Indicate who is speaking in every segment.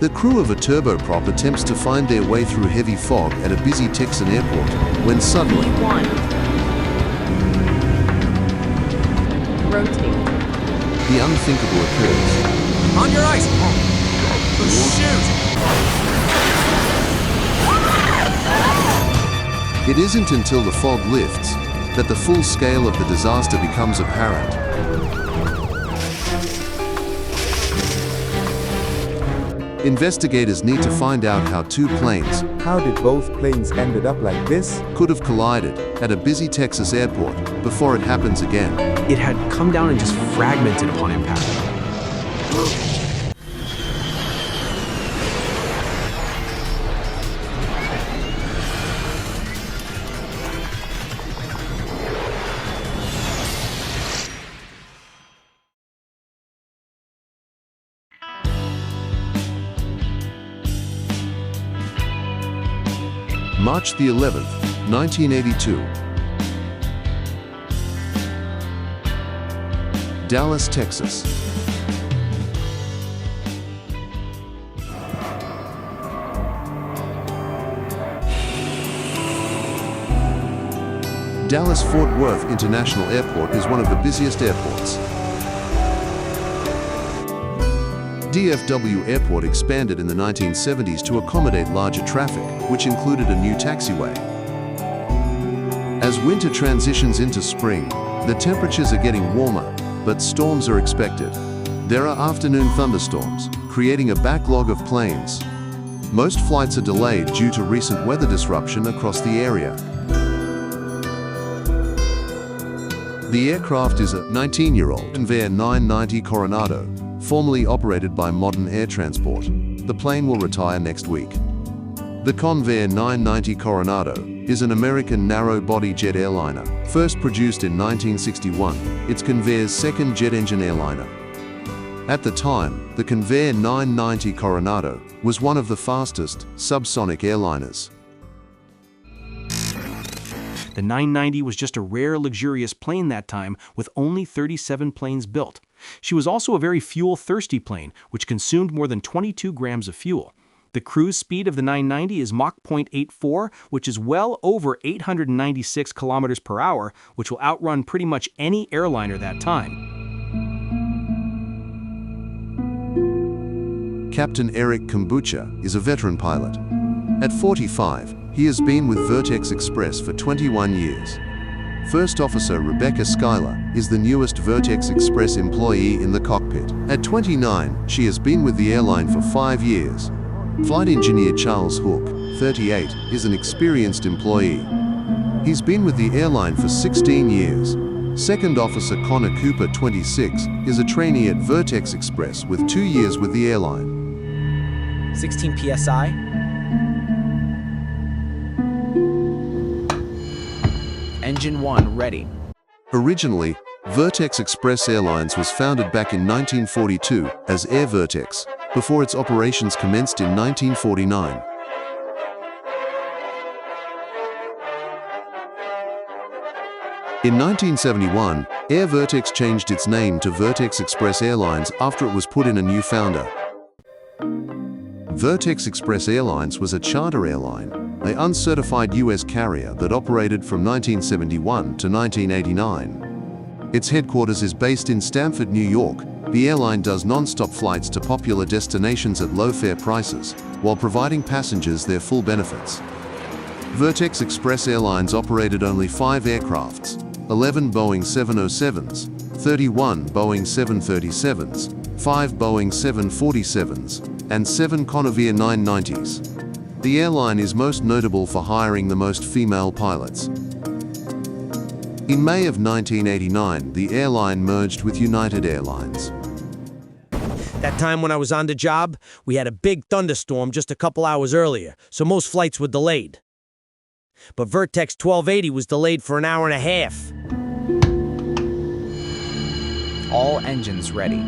Speaker 1: The crew of a turboprop attempts to find their way through heavy fog at a busy Texan airport, when suddenly
Speaker 2: E1. Rotate.
Speaker 1: the unthinkable occurs.
Speaker 3: On your ice! Shoot!
Speaker 1: It isn't until the fog lifts that the full scale of the disaster becomes apparent. Investigators need to find out how two planes
Speaker 4: How did both planes ended up like this?
Speaker 1: could have collided at a busy Texas airport before it happens again.
Speaker 3: It had come down and just fragmented upon impact.
Speaker 1: March the 11th, 1982. Dallas, Texas. Dallas-Fort Worth International Airport is one of the busiest airports. DFW Airport expanded in the 1970s to accommodate larger traffic, which included a new taxiway. As winter transitions into spring, the temperatures are getting warmer, but storms are expected. There are afternoon thunderstorms, creating a backlog of planes. Most flights are delayed due to recent weather disruption across the area. The aircraft is a 19-year-old Convair 990 Coronado, formerly operated by Modern Air Transport. The plane will retire next week. The Convair 990 Coronado is an American narrow-body jet airliner, first produced in 1961. It's Convair's second jet engine airliner. At the time, the Convair 990 Coronado was one of the fastest subsonic airliners.
Speaker 3: The 990 was just a rare, luxurious plane that time, with only 37 planes built. She was also a very fuel-thirsty plane, which consumed more than 22 grams of fuel. The cruise speed of the 990 is Mach 0.84, which is well over 896 kilometers per hour, which will outrun pretty much any airliner that time.
Speaker 1: Captain Eric Kombucha is a veteran pilot. At 45, he has been with Vertex Express for 21 years. First Officer Rebecca Schuyler is the newest Vertex Express employee in the cockpit. At 29, she has been with the airline for 5 years. Flight Engineer Charles Hook, 38, is an experienced employee. He's been with the airline for 16 years. Second Officer Connor Cooper, 26, is a trainee at Vertex Express with 2 years with the airline.
Speaker 5: 16 PSI. Engine 1 ready.
Speaker 1: Originally, Vertex Express Airlines was founded back in 1942 as Air Vertex, before its operations commenced in 1949. In 1971, Air Vertex changed its name to Vertex Express Airlines after it was put in a new founder. Vertex Express Airlines was a charter airline, an uncertified U.S. carrier that operated from 1971 to 1989. Its headquarters is based in Stamford, New York. The airline does non-stop flights to popular destinations at low fare prices, while providing passengers their full benefits. Vertex Express Airlines operated only 5 aircrafts, 11 Boeing 707s, 31 Boeing 737s, 5 Boeing 747s, and 7 Convair 990s. The airline is most notable for hiring the most female pilots. In May of 1989, the airline merged with United Airlines.
Speaker 6: That time when I was on the job, we had a big thunderstorm just a couple hours earlier, so most flights were delayed. But Vertex 1280 was delayed for an hour and a half.
Speaker 5: All engines ready.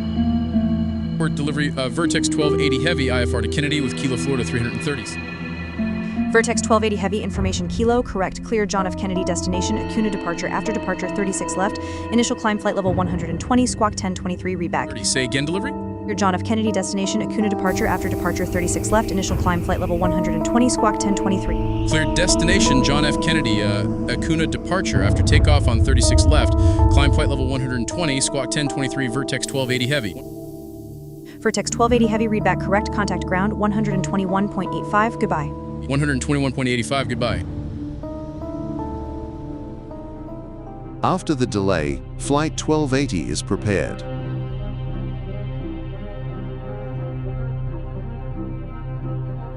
Speaker 7: Delivery of Vertex 1280 Heavy IFR to Kennedy with Kilo, Florida 330s.
Speaker 8: Vertex 1280 Heavy, information Kilo, correct, clear John F. Kennedy destination, Acuna departure, after departure 36 left, initial climb flight level 120, squawk 1023, reback.
Speaker 7: Say again, delivery?
Speaker 8: Clear John F. Kennedy, destination Acuna, departure after departure 36 left, initial climb flight level 120, squawk 1023.
Speaker 7: Cleared destination John F. Kennedy, Acuna departure after takeoff on 36 left, climb flight level 120, squawk 1023, Vertex 1280 heavy.
Speaker 8: Vertex 1280 heavy, read back correct, contact ground 121.85, goodbye.
Speaker 7: 121.85, goodbye.
Speaker 1: After the delay, Flight 1280 is prepared.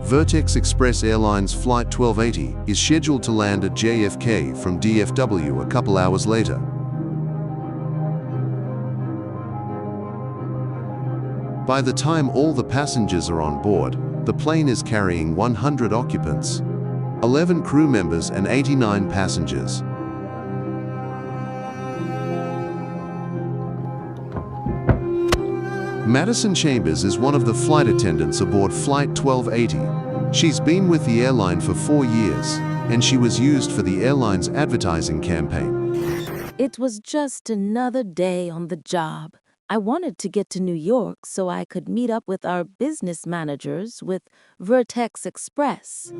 Speaker 1: Vertex Express Airlines Flight 1280 is scheduled to land at JFK from DFW a couple hours later. By the time all the passengers are on board, the plane is carrying 100 occupants, 11 crew members and 89 passengers. Madison Chambers is one of the flight attendants aboard Flight 1280. She's been with the airline for 4 years, and she was used for the airline's advertising campaign.
Speaker 2: It was just another day on the job. I wanted to get to New York so I could meet up with our business managers with Vertex Express.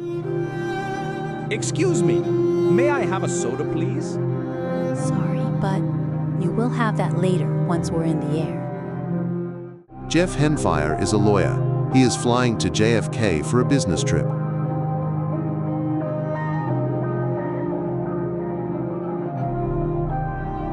Speaker 9: Excuse me, may I have a soda, please?
Speaker 2: Sorry, but you will have that later once we're in the air.
Speaker 1: Jeff Henfire is a lawyer. He is flying to JFK for a business trip.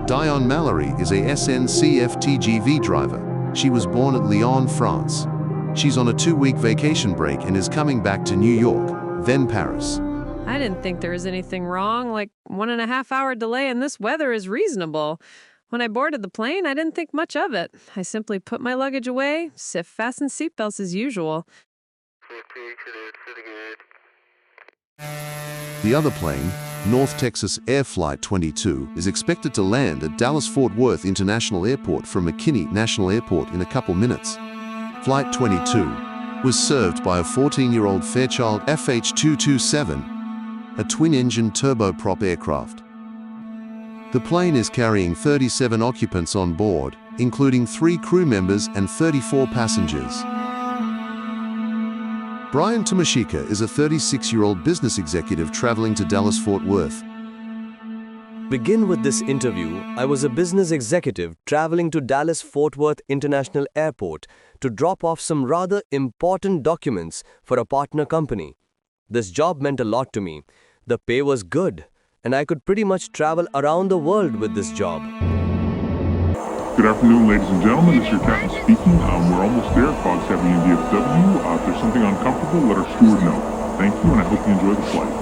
Speaker 1: Dion Mallory is a SNCF-TGV driver. She was born at Lyon, France. She's on a 2-week vacation break and is coming back to New York, then Paris.
Speaker 10: I didn't think there was anything wrong, like 1.5-hour delay in this weather is reasonable. When I boarded the plane, I didn't think much of it. I simply put my luggage away, fastened seatbelts as usual.
Speaker 1: The other plane, North Texas Air Flight 22, is expected to land at Dallas-Fort Worth International Airport from McKinney National Airport in a couple minutes. Flight 22 was served by a 14-year-old Fairchild FH227, a twin-engine turboprop aircraft. The plane is carrying 37 occupants on board, including 3 crew members and 34 passengers. Brian Tomashika is a 36-year-old business executive traveling to Dallas-Fort Worth.
Speaker 11: Begin with this interview, I was a business executive traveling to Dallas-Fort Worth International Airport to drop off some rather important documents for a partner company. This job meant a lot to me. The pay was good, and I could pretty much travel around the world with this job.
Speaker 12: Good afternoon, ladies and gentlemen. This is your captain speaking. We're almost there. Fog's heavy in DFW. If there's something uncomfortable, let our steward know. Thank you, and I hope you enjoy the flight.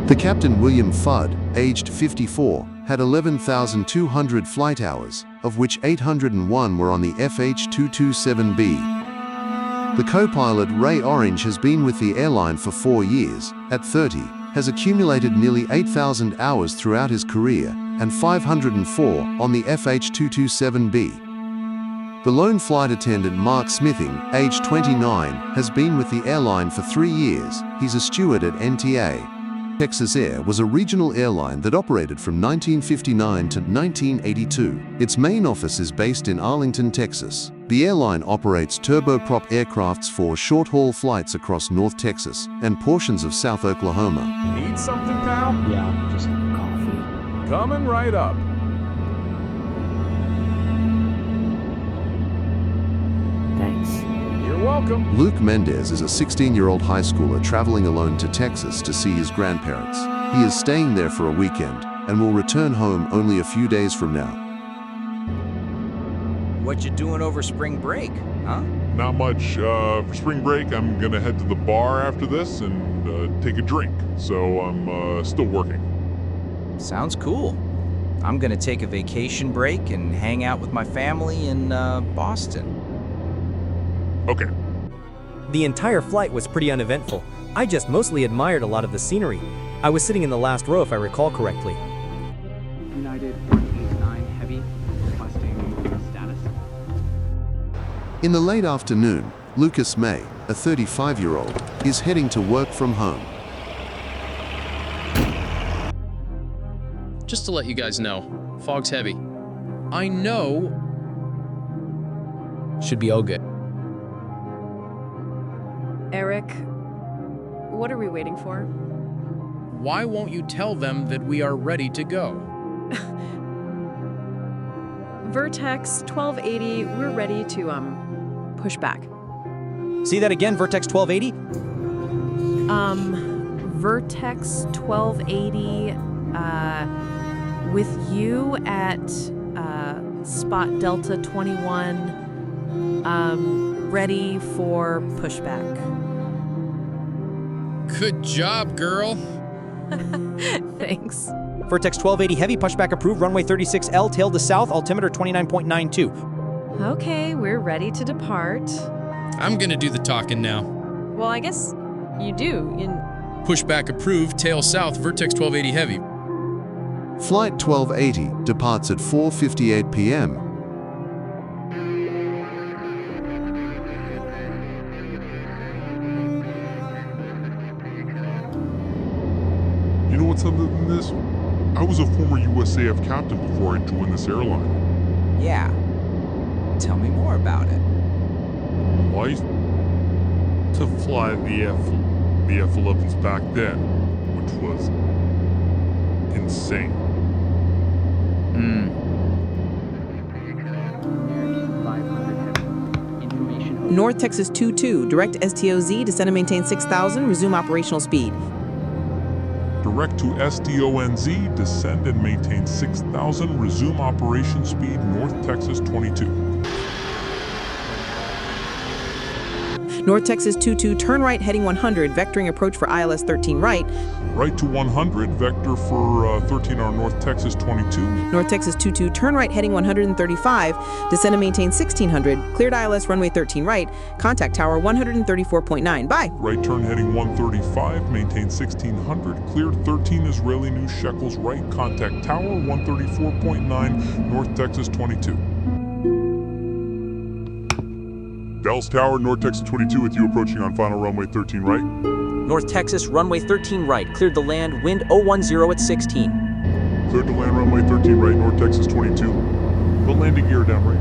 Speaker 1: The captain, William Fudd, aged 54, had 11,200 flight hours, of which 801 were on the FH227B. The co-pilot, Ray Orange, has been with the airline for 4 years. At 30, has accumulated nearly 8,000 hours throughout his career, and 504 on the FH227B. The lone flight attendant, Mark Smithing, age 29, has been with the airline for 3 years. He's a steward at NTA. Texas Air was a regional airline that operated from 1959 to 1982. Its main office is based in Arlington, Texas. The airline operates turboprop aircrafts for short-haul flights across North Texas and portions of South Oklahoma.
Speaker 9: Need something, pal?
Speaker 5: Yeah, just coffee.
Speaker 9: Coming right up.
Speaker 5: Thanks.
Speaker 9: You're welcome.
Speaker 1: Luke Mendez is a 16-year-old high schooler traveling alone to Texas to see his grandparents. He is staying there for a weekend and will return home only a few days from now.
Speaker 5: What you doing over spring break, huh?
Speaker 12: Not much. For spring break, I'm gonna head to the bar after this and take a drink. So I'm still working.
Speaker 5: Sounds cool. I'm gonna take a vacation break and hang out with my family in Boston.
Speaker 12: Okay.
Speaker 13: The entire flight was pretty uneventful. I just mostly admired a lot of the scenery. I was sitting in the last row if I recall correctly.
Speaker 14: United 189 Heavy, requesting status.
Speaker 1: In the late afternoon, Lucas May, a 35-year-old, is heading to work from home.
Speaker 7: Just to let you guys know, fog's heavy. I know
Speaker 5: Should be all good.
Speaker 10: Eric, what are we waiting for?
Speaker 7: Why won't you tell them that we are ready to go?
Speaker 10: Vertex 1280, we're ready to, push back.
Speaker 13: See that again, Vertex 1280?
Speaker 10: Vertex 1280, with you at, spot Delta 21, ready for pushback.
Speaker 7: Good job, girl.
Speaker 10: Thanks.
Speaker 13: Vertex 1280 Heavy, pushback approved, runway 36L, tail to south, altimeter 29.92.
Speaker 10: Okay, we're ready to depart.
Speaker 7: I'm gonna do the talking now.
Speaker 10: Well, I guess you do.
Speaker 7: Pushback approved, tail south, Vertex 1280 Heavy.
Speaker 1: Flight 1280 departs at 4:58 p.m.
Speaker 12: You know what's other than this? I was a former USAF captain before I joined this airline.
Speaker 5: Yeah. Tell me more about it.
Speaker 12: I used to fly the F-11s back then, which was insane.
Speaker 15: North Texas 22, direct STOZ, descend and maintain 6,000, resume operational speed.
Speaker 12: Direct to SDONZ, descend and maintain 6,000, resume operation speed, North Texas 22.
Speaker 15: North Texas 22, turn right heading 100, vectoring approach for ILS 13 right.
Speaker 12: Right to 100, vector for 13 on North Texas 22.
Speaker 15: North Texas 22, turn right heading 135, descend and maintain 1600, cleared ILS runway 13 right, contact tower 134.9, bye.
Speaker 12: Right turn heading 135, maintain 1600, cleared 13 Israeli New Shekels right, contact tower 134.9, North Texas 22. Dallas Tower, North Texas 22 with you approaching on final runway 13 right.
Speaker 16: North Texas, runway 13 right, cleared to land, wind 010 at 16.
Speaker 12: Cleared to land runway 13 right, North Texas 22. Put landing gear down right.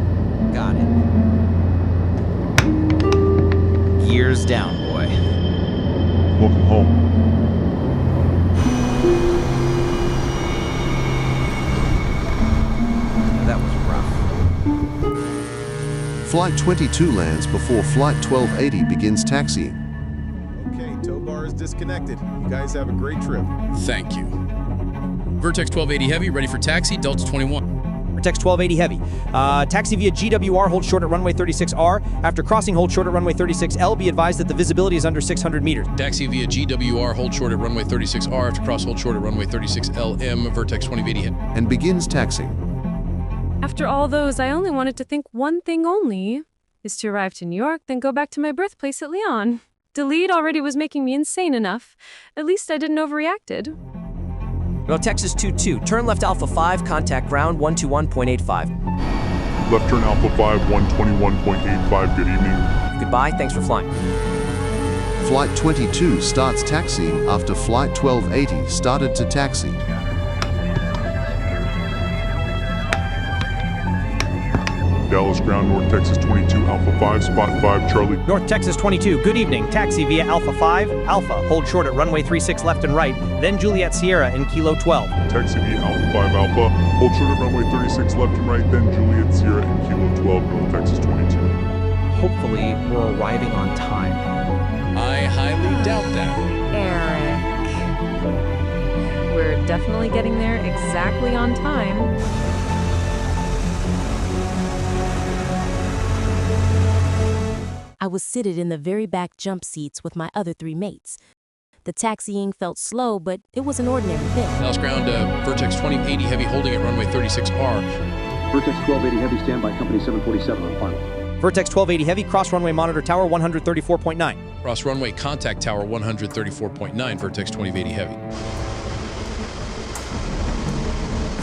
Speaker 5: Got it. Gears down, boy.
Speaker 12: Welcome home.
Speaker 5: That was rough.
Speaker 1: Flight 22 lands before Flight 1280 begins taxiing.
Speaker 17: Okay, tow bar is disconnected. You guys have a great trip.
Speaker 7: Thank you. Vertex 1280 Heavy, ready for taxi, Delta 21.
Speaker 13: Vertex 1280 Heavy. Taxi via GWR, hold short at runway 36R. After crossing, hold short at runway 36L. Be advised that the visibility is under 600 meters.
Speaker 7: Taxi via GWR, hold short at runway 36R. After cross, hold short at runway 36LM, Vertex 2080 Heavy.
Speaker 1: And begins taxiing.
Speaker 10: After all those, I only wanted to think one thing only, is to arrive to New York, then go back to my birthplace at Lyon. The lead already was making me insane enough. At least I didn't overreacted.
Speaker 16: North Texas 22, turn left Alpha 5, contact ground 121.85.
Speaker 12: Left turn Alpha 5, 121.85, good evening.
Speaker 16: Goodbye, thanks for flying.
Speaker 1: Flight 22 starts taxiing after Flight 1280 started to taxi.
Speaker 12: Dallas ground, North Texas 22, Alpha 5, spot 5, Charlie.
Speaker 13: North Texas 22, good evening. Taxi via Alpha 5, Alpha, hold short at runway 36 left and right, then Juliet Sierra in Kilo 12.
Speaker 12: Taxi via Alpha 5, Alpha, hold short at runway 36 left and right, then Juliet Sierra in Kilo 12, North Texas 22.
Speaker 16: Hopefully, we're arriving on time.
Speaker 7: I highly doubt that.
Speaker 10: Eric. We're definitely getting there exactly on time.
Speaker 2: I was seated in the very back jump seats with my other 3 mates. The taxiing felt slow, but it was an ordinary thing.
Speaker 7: Dallas ground, Vertex 2080 Heavy, holding at runway 36R.
Speaker 18: Vertex 1280 Heavy, standby, company 747 on final.
Speaker 13: Vertex 1280 Heavy, cross runway monitor tower 134.9.
Speaker 7: Cross runway contact tower 134.9, Vertex 2080 Heavy.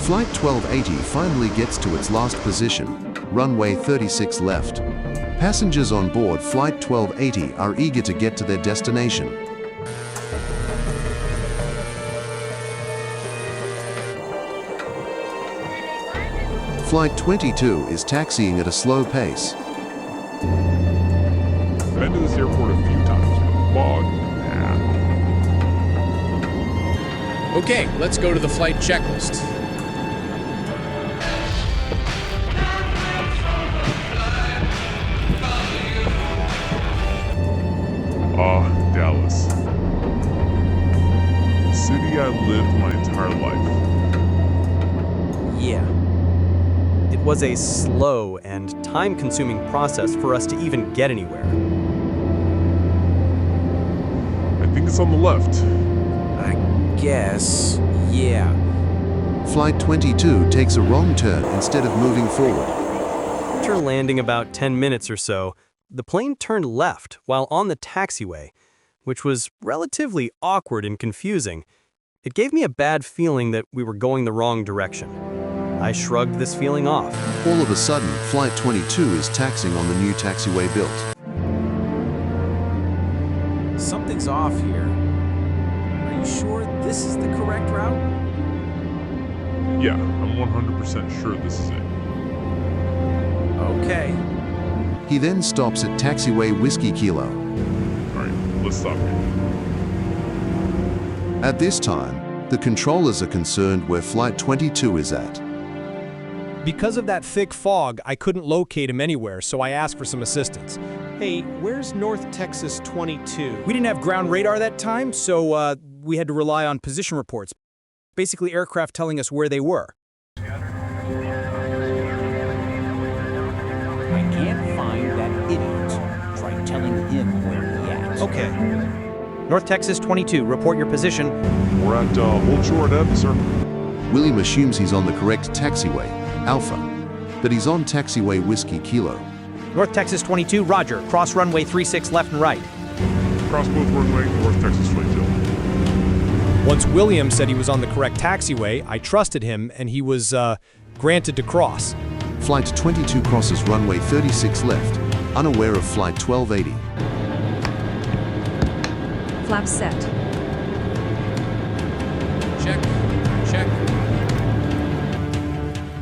Speaker 1: Flight 1280 finally gets to its last position, runway 36 left. Passengers on board Flight 1280 are eager to get to their destination. Flight 22 is taxiing at a slow pace.
Speaker 12: airport a few times, but fog? Nah.
Speaker 7: Okay, let's go to the flight checklist.
Speaker 12: Dallas. The city I lived my entire life.
Speaker 13: Yeah. It was a slow and time-consuming process for us to even get anywhere.
Speaker 12: I think it's on the left.
Speaker 5: I guess, yeah.
Speaker 1: Flight 22 takes a wrong turn instead of moving forward.
Speaker 13: After landing about 10 minutes or so, the plane turned left while on the taxiway, which was relatively awkward and confusing. It gave me a bad feeling that we were going the wrong direction. I shrugged this feeling off.
Speaker 1: All of a sudden, Flight 22 is taxiing on the new taxiway built.
Speaker 5: Something's off here. Are you sure this is the correct route?
Speaker 12: Yeah, I'm 100% sure this is it.
Speaker 5: Okay.
Speaker 1: He then stops at taxiway Whiskey Kilo.
Speaker 12: Alright, let's stop here.
Speaker 1: At this time, the controllers are concerned where Flight 22 is at.
Speaker 9: Because of that thick fog, I couldn't locate him anywhere, so I asked for some assistance. Hey, where's North Texas 22?
Speaker 19: We didn't have ground radar that time, so we had to rely on position reports. Basically, aircraft telling us where they were.
Speaker 14: I can't find that idiot. Try telling him where he at.
Speaker 19: Okay. North Texas 22, report your position.
Speaker 12: We're at Old Shore Ebb, sir.
Speaker 1: William assumes he's on the correct taxiway, Alpha, but he's on taxiway Whiskey Kilo.
Speaker 19: North Texas 22, roger. Cross runway 36 left and right.
Speaker 12: Cross both runway, North Texas 22.
Speaker 9: Once William said he was on the correct taxiway, I trusted him and he was granted to cross.
Speaker 1: Flight 22 crosses runway 36 left, unaware of Flight 1280.
Speaker 8: Flaps set.
Speaker 7: Check.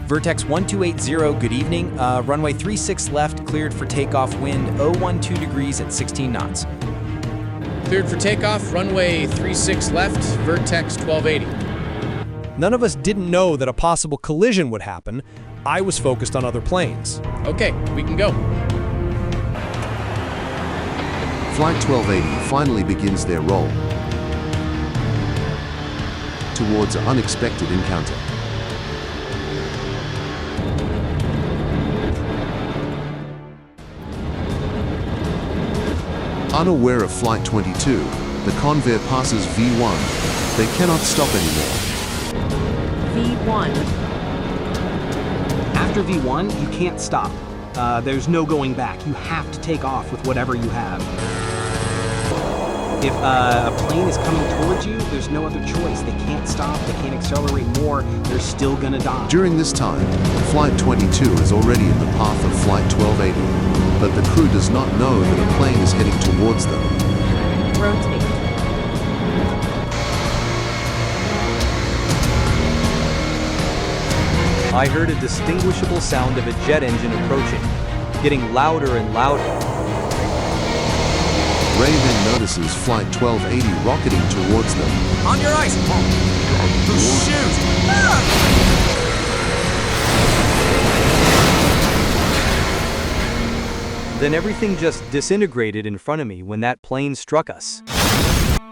Speaker 16: Vertex 1280, good evening. Runway 36 left, cleared for takeoff, wind 012 degrees at 16 knots.
Speaker 7: Cleared for takeoff, runway 36 left, Vertex 1280.
Speaker 9: None of us didn't know that a possible collision would happen. I was focused on other planes.
Speaker 7: Okay, we can go.
Speaker 1: Flight 1280 finally begins their roll towards an unexpected encounter. Unaware of Flight 22, the Convair passes V1. They cannot stop anymore.
Speaker 8: V1.
Speaker 20: After V1, you can't stop. There's no going back. You have to take off with whatever you have. If a plane is coming towards you, there's no other choice. They can't stop, they can't accelerate more, they're still gonna die.
Speaker 1: During this time, Flight 22 is already in the path of Flight 1280, but the crew does not know that a plane is heading towards them.
Speaker 8: Rotate.
Speaker 11: I heard a distinguishable sound of a jet engine approaching, getting louder and louder.
Speaker 1: Ray then notices Flight 1280 rocketing towards them.
Speaker 5: On your ice! Shoot!
Speaker 11: Then everything just disintegrated in front of me when that plane struck us.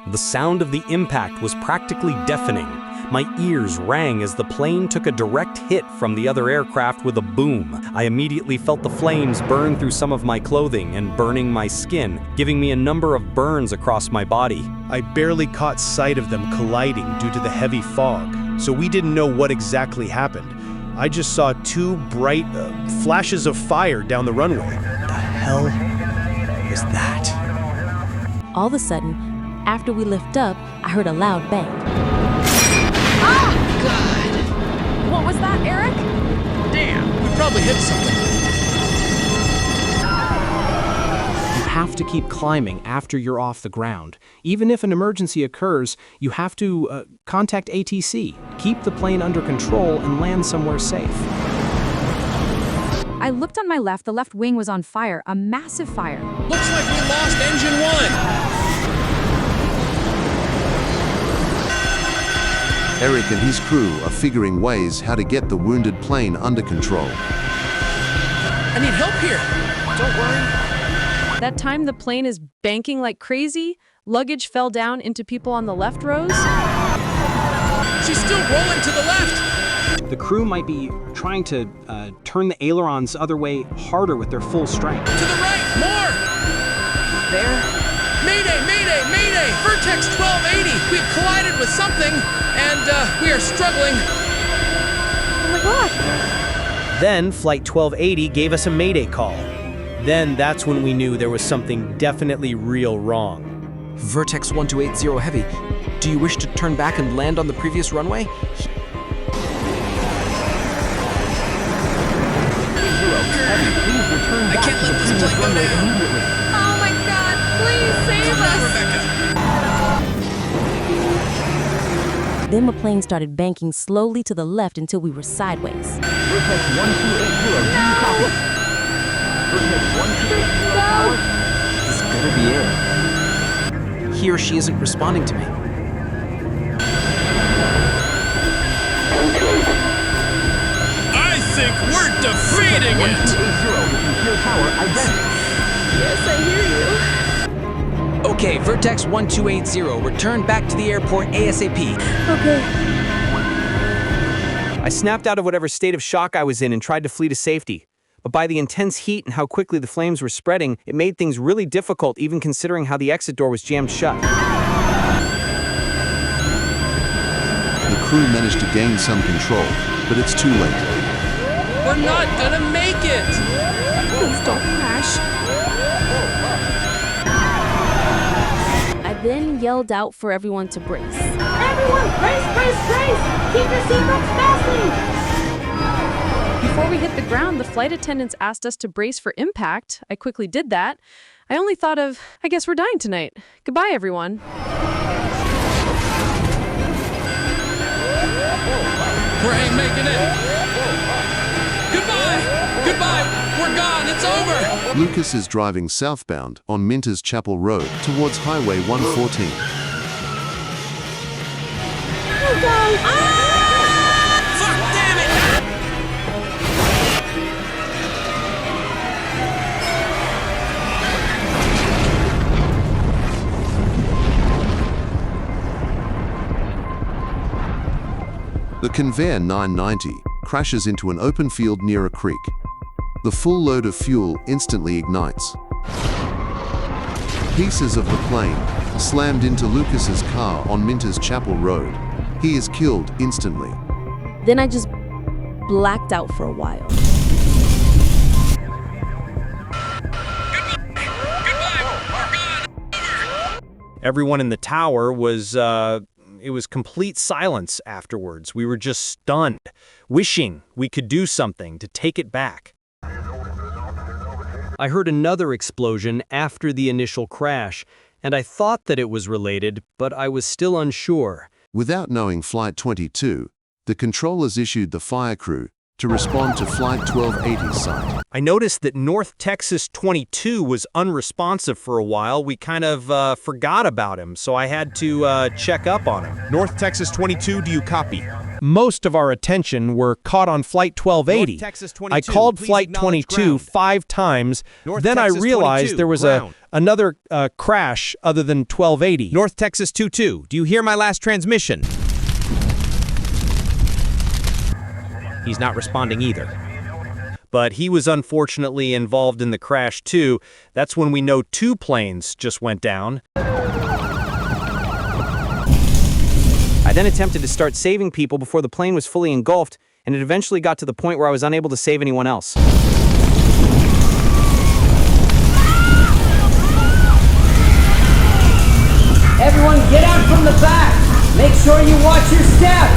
Speaker 13: The sound of the impact was practically deafening. My ears rang as the plane took a direct hit from the other aircraft with a boom. I immediately felt the flames burn through some of my clothing and burning my skin, giving me a number of burns across my body.
Speaker 9: I barely caught sight of them colliding due to the heavy fog, so we didn't know what exactly happened. I just saw two bright flashes of fire down the runway.
Speaker 13: What the hell was that?
Speaker 2: All of a sudden, after we lift up, I heard a loud bang.
Speaker 10: Ah! God! What was that, Eric?
Speaker 7: Damn, we probably hit something.
Speaker 19: You have to keep climbing after you're off the ground. Even if an emergency occurs, you have to contact ATC, keep the plane under control, and land somewhere safe.
Speaker 8: I looked on my left, the left wing was on fire, a massive fire.
Speaker 7: Looks like we lost engine 1.
Speaker 1: Eric and his crew are figuring ways how to get the wounded plane under control.
Speaker 7: I need help here. Don't worry.
Speaker 10: That time the plane is banking like crazy, luggage fell down into people on the left rows.
Speaker 7: She's still rolling to the left.
Speaker 19: The crew might be trying to turn the ailerons other way harder with their full strength.
Speaker 7: To the right, more.
Speaker 8: There.
Speaker 7: Mayday, mayday, mayday. Vertex 1280. We've collided with something, and we are struggling.
Speaker 8: Oh my gosh.
Speaker 6: Then Flight 1280 gave us a Mayday call. Then that's when we knew there was something definitely real wrong.
Speaker 16: Vertex 1280 Heavy, do you wish to turn back and land on the previous runway?
Speaker 7: I can't let this plane go down.
Speaker 10: Oh my God, please save us!
Speaker 2: Then the plane started banking slowly to the left until we were sideways.
Speaker 18: Vertex 1280, do you copy? Vertex 1280 power.
Speaker 16: This gotta be it. He or she isn't responding to me.
Speaker 7: I think we're defeating it.
Speaker 18: 1280, secure tower, identity.
Speaker 10: Yes, I hear you.
Speaker 16: Okay, Vertex 1280, return back to the airport ASAP.
Speaker 2: Okay.
Speaker 19: I snapped out of whatever state of shock I was in and tried to flee to safety. But by the intense heat and how quickly the flames were spreading, it made things really difficult, even considering how the exit door was jammed shut.
Speaker 1: The crew managed to gain some control, but it's too late.
Speaker 7: We're not gonna make it.
Speaker 8: Please don't crash.
Speaker 2: I then yelled out for everyone to brace.
Speaker 21: Everyone, brace, brace, brace! Keep your seatbelts fastened!
Speaker 10: Before we hit the ground, the flight attendants asked us to brace for impact. I quickly did that. I only thought of, I guess we're dying tonight. Goodbye, everyone.
Speaker 7: We ain't making it. Goodbye. Goodbye. We're gone. It's over.
Speaker 1: Lucas is driving southbound on Minter's Chapel Road towards Highway 114.
Speaker 21: Oh, God.
Speaker 7: Fuck, damn it.
Speaker 1: The Convair 990 crashes into an open field near a creek. The full load of fuel instantly ignites. Pieces of the plane slammed into Lucas's car on Minter's Chapel Road. He is killed instantly.
Speaker 2: Then I just blacked out for a while.
Speaker 6: Everyone in the tower was, it was complete silence afterwards. We were just stunned, wishing we could do something to take it back. I heard another explosion after the initial crash, and I thought that it was related, but I was still unsure.
Speaker 1: Without knowing Flight 22, the controllers issued the fire crew to respond to Flight 1280's site.
Speaker 6: I noticed that North Texas 22 was unresponsive for a while. We kind of forgot about him, so I had to check up on him.
Speaker 9: North Texas 22, do you copy?
Speaker 6: Most of our attention were caught on Flight 1280.
Speaker 9: North Texas 22,
Speaker 6: I called
Speaker 9: please
Speaker 6: Flight
Speaker 9: acknowledge
Speaker 6: 22
Speaker 9: ground.
Speaker 6: 5 times.
Speaker 9: North
Speaker 6: Then
Speaker 9: Texas
Speaker 6: I realized
Speaker 9: 22,
Speaker 6: there was
Speaker 9: ground.
Speaker 6: another crash other than 1280.
Speaker 22: North Texas 22, do you hear my last transmission? He's not responding either.
Speaker 6: But he was unfortunately involved in the crash too. That's when we know 2 planes just went down.
Speaker 19: I then attempted to start saving people before the plane was fully engulfed, and it eventually got to the point where I was unable to save anyone else.
Speaker 21: Everyone get out from the back! Make sure you watch your step!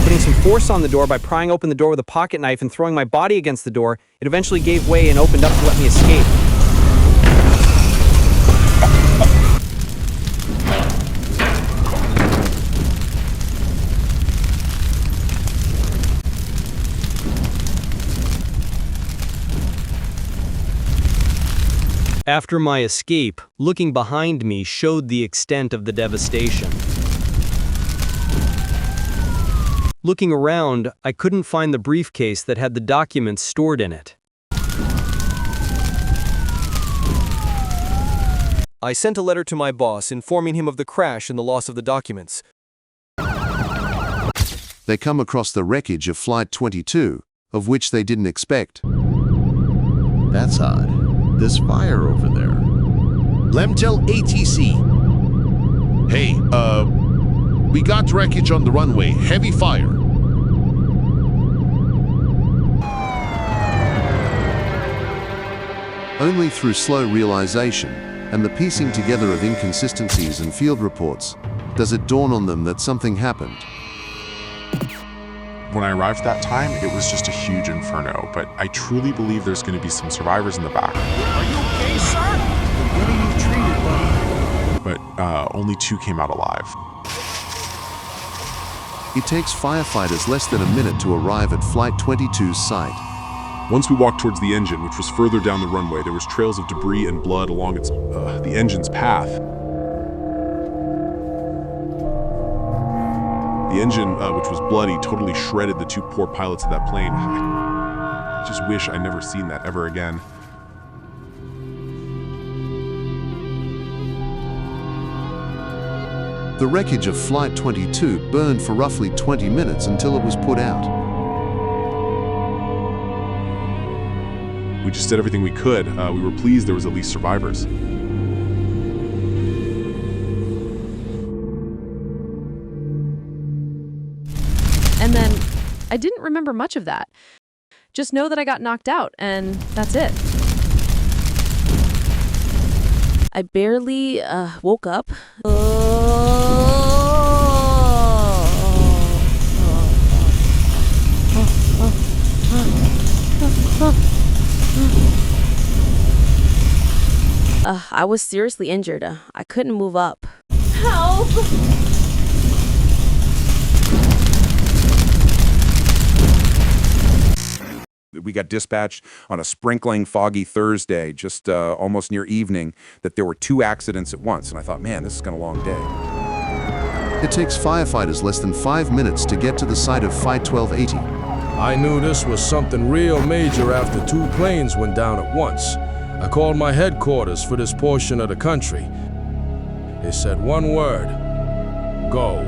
Speaker 19: Putting some force on the door by prying open the door with a pocket knife and throwing my body against the door, it eventually gave way and opened up to let me escape.
Speaker 11: After my escape, looking behind me showed the extent of the devastation. Looking around, I couldn't find the briefcase that had the documents stored in it.
Speaker 3: I sent a letter to my boss informing him of the crash and the loss of the documents.
Speaker 1: They come across the wreckage of Flight 22, of which they didn't expect.
Speaker 4: That's odd. This fire over there.
Speaker 23: Lemtel ATC. Hey, we got wreckage on the runway. Heavy fire.
Speaker 1: Only through slow realization and the piecing together of inconsistencies and field reports does it dawn on them that something happened.
Speaker 24: When I arrived that time, it was just a huge inferno, but I truly believe there's going to be some survivors in the back.
Speaker 21: Are you okay, sir? The way you treated, buddy.
Speaker 24: But only 2 came out alive.
Speaker 1: It takes firefighters less than a minute to arrive at Flight 22's site.
Speaker 12: Once we walked towards the engine, which was further down the runway, there was trails of debris and blood along the engine's path. The engine, which was bloody, totally shredded the 2 poor pilots of that plane. I just wish I'd never seen that ever again.
Speaker 1: The wreckage of Flight 22 burned for roughly 20 minutes until it was put out.
Speaker 12: We just did everything we could. We were pleased there was at least survivors.
Speaker 8: And then I didn't remember much of that. Just know that I got knocked out, and that's it.
Speaker 2: I barely woke up. I was seriously injured. I couldn't move up. Help!
Speaker 25: We got dispatched on a sprinkling, foggy Thursday, just almost near evening, that there were 2 accidents at once. And I thought, man, this has been a long day.
Speaker 1: It takes firefighters less than 5 minutes to get to the site of Flight 1280.
Speaker 26: I knew this was something real major after 2 planes went down at once. I called my headquarters for this portion of the country. They said one word: go.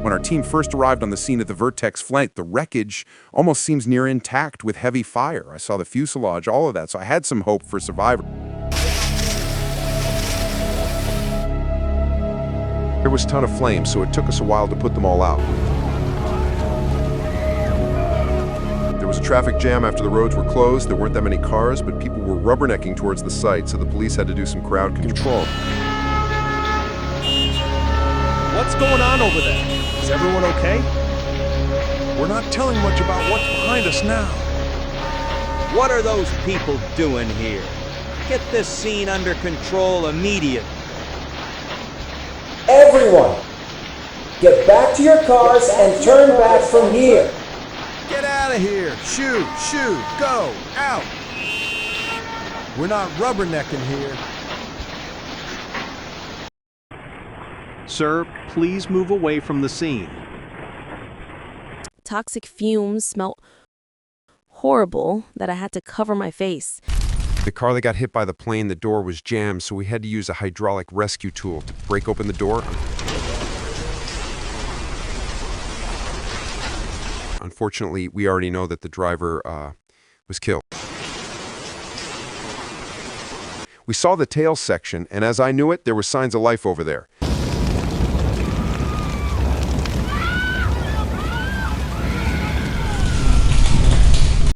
Speaker 25: When our team first arrived on the scene of the Vertex flight, the wreckage almost seems near intact with heavy fire. I saw the fuselage, all of that, so I had some hope for survival.
Speaker 1: There was a ton of flames, so it took us a while to put them all out. There was a traffic jam after the roads were closed. There weren't that many cars, but people were rubbernecking towards the site, so the police had to do some crowd control.
Speaker 9: What's going on over there? Is everyone okay?
Speaker 4: We're not telling much about what's behind us now.
Speaker 14: What are those people doing here? Get this scene under control immediately.
Speaker 21: Everyone, get back to your cars and turn back from here.
Speaker 4: Get out of here. Shoo, go, out. We're not rubbernecking here.
Speaker 9: Sir, please move away from the scene.
Speaker 2: Toxic fumes smelt horrible that I had to cover my face.
Speaker 27: The car that got hit by the plane, the door was jammed, so we had to use a hydraulic rescue tool to break open the door. Unfortunately, we already know that the driver was killed. We saw the tail section, and as I knew it, there were signs of life over there.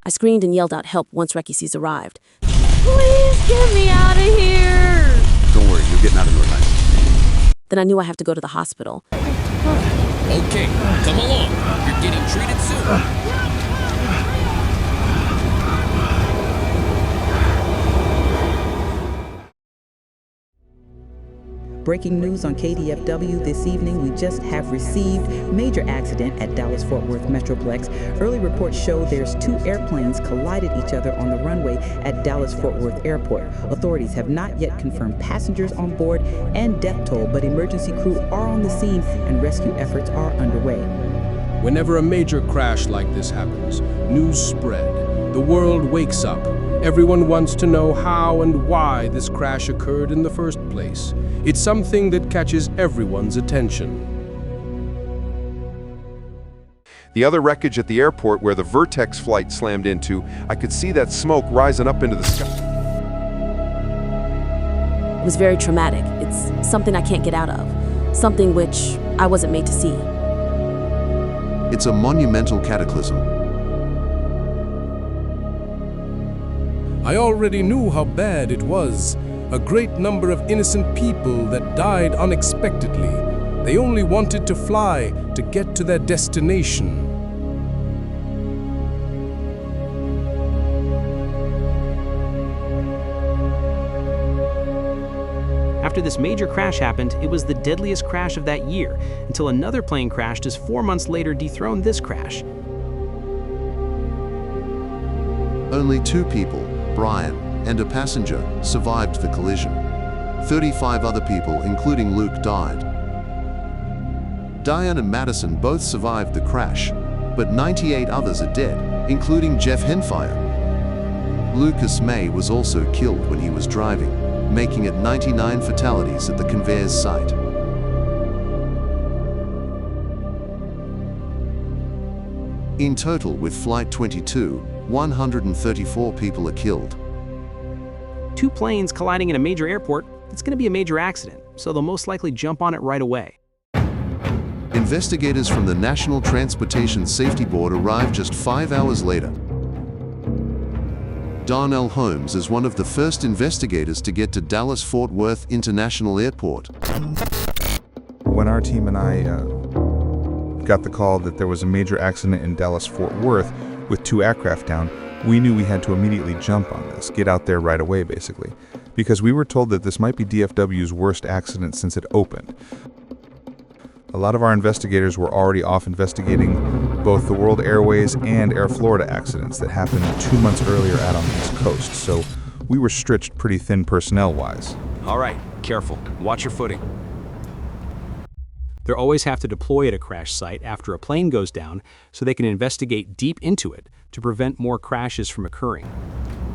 Speaker 2: I screamed and yelled out help once Reconstructing arrived. Please get me out of here!
Speaker 25: Don't worry, you're getting out of North Island.
Speaker 2: Then I knew I have to go to the hospital.
Speaker 28: Okay, come along. You're getting treated soon.
Speaker 5: Breaking news on KDFW this evening. We just have received major accident at Dallas-Fort Worth Metroplex. Early reports show there's 2 airplanes collided each other on the runway at Dallas-Fort Worth Airport. Authorities have not yet confirmed passengers on board and death toll, but emergency crew are on the scene and rescue efforts are underway.
Speaker 26: Whenever a major crash like this happens, news spread. The world wakes up. Everyone wants to know how and why this crash occurred in the first place. It's something that catches everyone's attention.
Speaker 25: The other wreckage at the airport where the Vertex flight slammed into, I could see that smoke rising up into the sky.
Speaker 10: It was very traumatic. It's something I can't get out of, something which I wasn't made to see.
Speaker 1: It's a monumental cataclysm.
Speaker 26: I already knew how bad it was. A great number of innocent people that died unexpectedly. They only wanted to fly to get to their destination.
Speaker 22: After this major crash happened, it was the deadliest crash of that year, until another plane crashed as 4 months later dethroned this crash.
Speaker 1: Only 2 people, Brian and a passenger, survived the collision. 35 other people, including Luke, died. Diane and Madison both survived the crash, but 98 others are dead, including Jeff Henfire. Lucas May was also killed when he was driving, making it 99 fatalities at the conveyors site. In total, with Flight 22, 134 people are killed.
Speaker 22: 2 planes colliding in a major airport, it's going to be a major accident, so they'll most likely jump on it right away.
Speaker 1: Investigators from the National Transportation Safety Board arrived just 5 hours later. Darnell Holmes is one of the first investigators to get to Dallas-Fort Worth International Airport.
Speaker 13: When our team and I got the call that there was a major accident in Dallas-Fort Worth with 2 aircraft down, we knew we had to immediately jump on this, get out there right away basically, because we were told that this might be DFW's worst accident since it opened. A lot of our investigators were already off investigating both the World Airways and Air Florida accidents that happened 2 months earlier out on the East Coast, so we were stretched pretty thin personnel-wise.
Speaker 19: All right, careful. Watch your footing. They always have to deploy at a crash site after a plane goes down so they can investigate deep into it to prevent more crashes from occurring.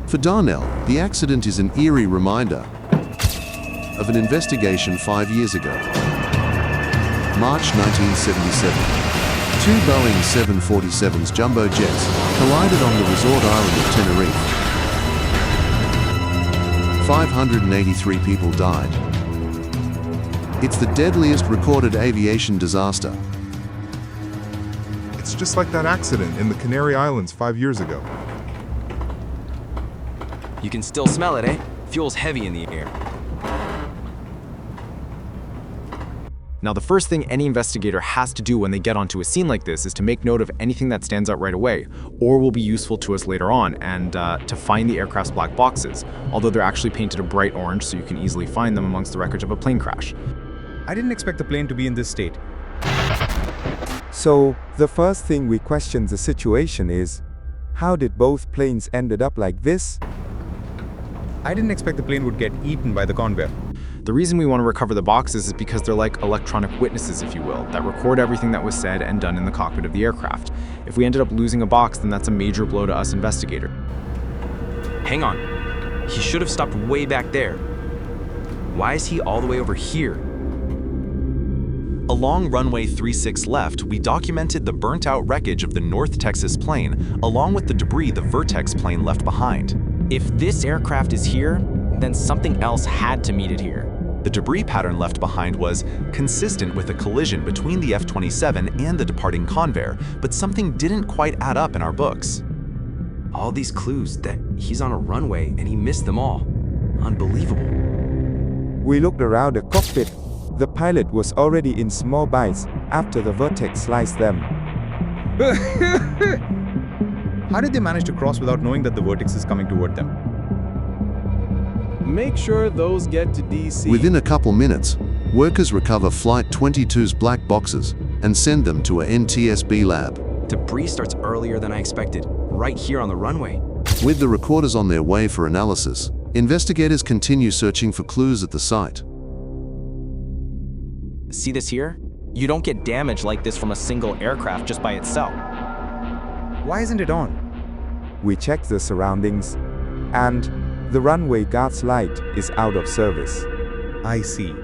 Speaker 1: For Darnell, the accident is an eerie reminder of an investigation 5 years ago. March 1977. 2 Boeing 747s jumbo jets collided on the resort island of Tenerife. 583 people died. It's the deadliest recorded aviation disaster.
Speaker 24: It's just like that accident in the Canary Islands 5 years ago.
Speaker 15: You can still smell it, eh? Fuel's heavy in the air. Now, the first thing any investigator has to do when they get onto a scene like this is to make note of anything that stands out right away, or will be useful to us later on, and to find the aircraft's black boxes, although they're actually painted a bright orange so you can easily find them amongst the wreckage of a plane crash.
Speaker 16: I didn't expect the plane to be in this state.
Speaker 17: So, the first thing we question the situation is, how did both planes ended up like this?
Speaker 16: I didn't expect the plane would get eaten by the conveyor.
Speaker 15: The reason we want to recover the boxes is because they're like electronic witnesses, if you will, that record everything that was said and done in the cockpit of the aircraft. If we ended up losing a box, then that's a major blow to us investigators. Hang on. He should have stopped way back there. Why is he all the way over here?
Speaker 18: Along runway 36 left, we documented the burnt-out wreckage of the North Texas plane, along with the debris the Vertex plane left behind.
Speaker 15: If this aircraft is here, then something else had to meet it here.
Speaker 18: The debris pattern left behind was consistent with a collision between the F-27 and the departing Convair, but something didn't quite add up in our books.
Speaker 15: All these clues that he's on a runway and he missed them all. Unbelievable.
Speaker 17: We looked around the cockpit. The pilot was already in small bites after the Vertex sliced them.
Speaker 16: How did they manage to cross without knowing that the Vertex is coming toward them?
Speaker 9: Make sure those get to DC.
Speaker 1: Within a couple minutes, Workers recover Flight 22's black boxes and send them to a NTSB lab.
Speaker 3: Debris starts earlier than I expected, right here on the runway.
Speaker 1: With the recorders on their way for analysis, investigators continue searching for clues at the site.
Speaker 3: See this here? You don't get damage like this from a single aircraft just by itself.
Speaker 16: Why isn't it on?
Speaker 17: We checked the surroundings, and the runway guard's light is out of service.
Speaker 16: I see.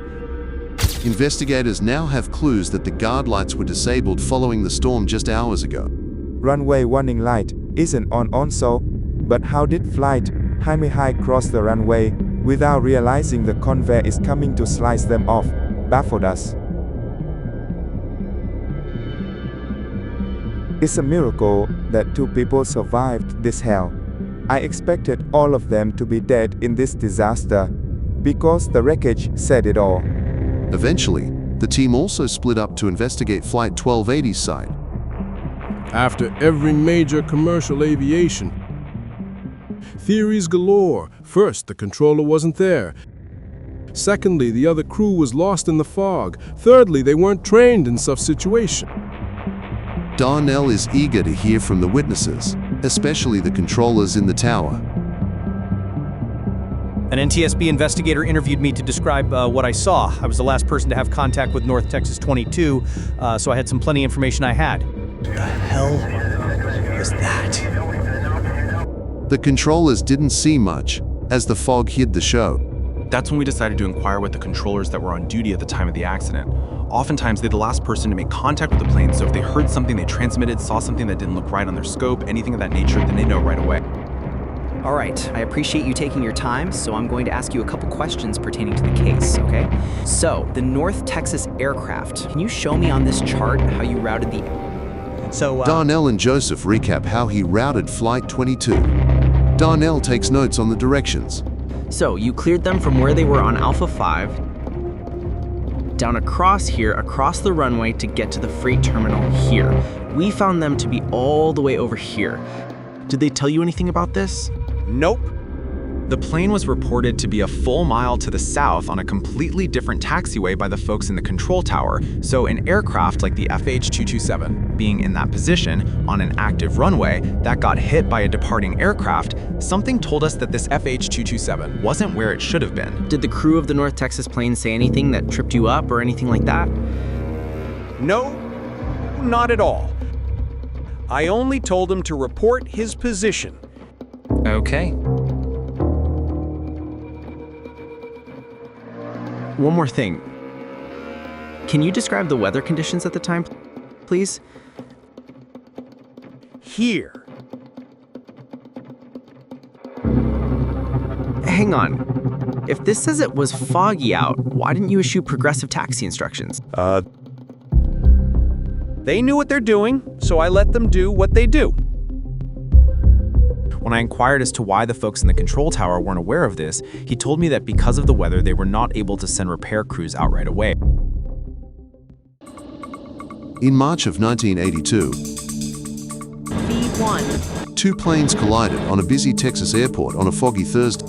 Speaker 1: Investigators now have clues that the guard lights were disabled following the storm just hours ago.
Speaker 17: Runway warning light isn't on also, but how did Flight High cross the runway without realizing the conveyor is coming to slice them off? Baffled us. It's a miracle that 2 people survived this hell. I expected all of them to be dead in this disaster, because the wreckage said it all.
Speaker 1: Eventually, the team also split up to investigate Flight 1280's site.
Speaker 26: After every major commercial aviation, theories galore. First, the controller wasn't there. Secondly, the other crew was lost in the fog. Thirdly, they weren't trained in such situation.
Speaker 1: Darnell is eager to hear from the witnesses, especially the controllers in the tower.
Speaker 19: An NTSB investigator interviewed me to describe what I saw. I was the last person to have contact with North Texas 22, so I had some plenty of information I had.
Speaker 9: What the hell was that?
Speaker 1: The controllers didn't see much, as the fog hid the show.
Speaker 18: That's when we decided to inquire with the controllers that were on duty at the time of the accident. Oftentimes, they're the last person to make contact with the plane, so if they heard something they transmitted, saw something that didn't look right on their scope, anything of that nature, then they know right away.
Speaker 6: All right, I appreciate you taking your time, so I'm going to ask you a couple questions pertaining to the case, okay? So, the North Texas aircraft, can you show me on this chart how you routed the...
Speaker 1: Darnell and Joseph recap how he routed Flight 22. Darnell takes notes on the directions.
Speaker 6: So, you cleared them from where they were on Alpha 5, down across here, across the runway to get to the freight terminal here. We found them to be all the way over here.
Speaker 15: Did they tell you anything about this?
Speaker 19: Nope.
Speaker 18: The plane was reported to be a full mile to the south on a completely different taxiway by the folks in the control tower, so an aircraft like the FH-227 being in that position on an active runway that got hit by a departing aircraft, something told us that this FH-227 wasn't where it should have been.
Speaker 6: Did the crew of the North Texas plane say anything that tripped you up or anything like that?
Speaker 19: No, not at all. I only told him to report his position.
Speaker 6: Okay. One more thing. Can you describe the weather conditions at the time, please?
Speaker 19: Here.
Speaker 6: Hang on. If this says it was foggy out, why didn't you issue progressive taxi instructions?
Speaker 19: They knew what they're doing, so I let them do what they do.
Speaker 15: When I inquired as to why the folks in the control tower weren't aware of this, he told me that because of the weather, they were not able to send repair crews out right away.
Speaker 1: In March of 1982,
Speaker 2: V1.
Speaker 1: 2 planes collided on a busy Texas airport on a foggy Thursday.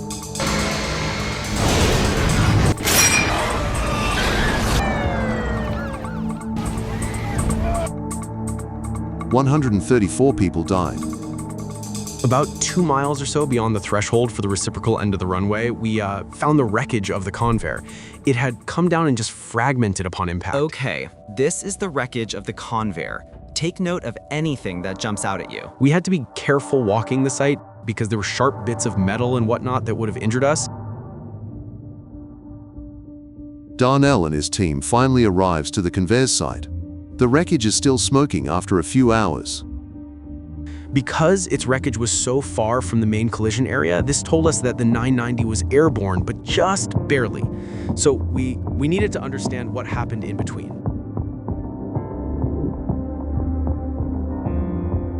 Speaker 1: "134 people died."
Speaker 22: About 2 miles or so beyond the threshold for the reciprocal end of the runway, we found the wreckage of the Convair. It had come down and just fragmented upon impact.
Speaker 6: Okay, this is the wreckage of the Convair. Take note of anything that jumps out at you.
Speaker 22: We had to be careful walking the site because there were sharp bits of metal and whatnot that would have injured us.
Speaker 1: Darnell and his team finally arrives to the conveyor site. The wreckage is still smoking after a few hours.
Speaker 22: Because its wreckage was so far from the main collision area, this told us that the 990 was airborne, but just barely. So we needed to understand what happened in between.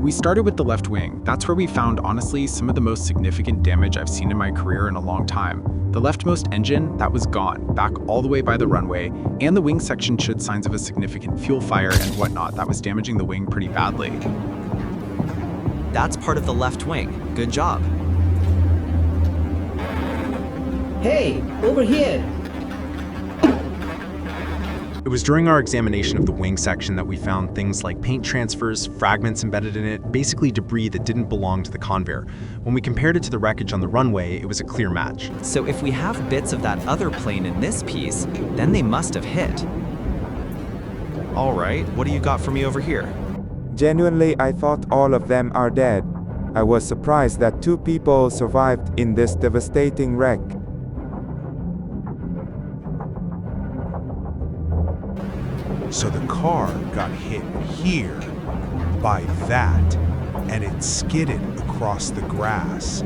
Speaker 15: We started with the left wing. That's where we found, honestly, some of the most significant damage I've seen in my career in a long time. The leftmost engine, that was gone, back all the way by the runway, and the wing section showed signs of a significant fuel fire and whatnot that was damaging the wing pretty badly.
Speaker 6: That's part of the left wing. Good job.
Speaker 21: Hey, over here.
Speaker 15: It was during our examination of the wing section that we found things like paint transfers, fragments embedded in it, basically debris that didn't belong to the Convair. When we compared it to the wreckage on the runway, it was a clear match.
Speaker 3: So if we have bits of that other plane in this piece, then they must have hit. All right, what do you got for me over here?
Speaker 17: Genuinely, I thought all of them are dead. I was surprised that 2 people survived in this devastating wreck.
Speaker 9: So the car got hit here by that, and it skidded across the grass.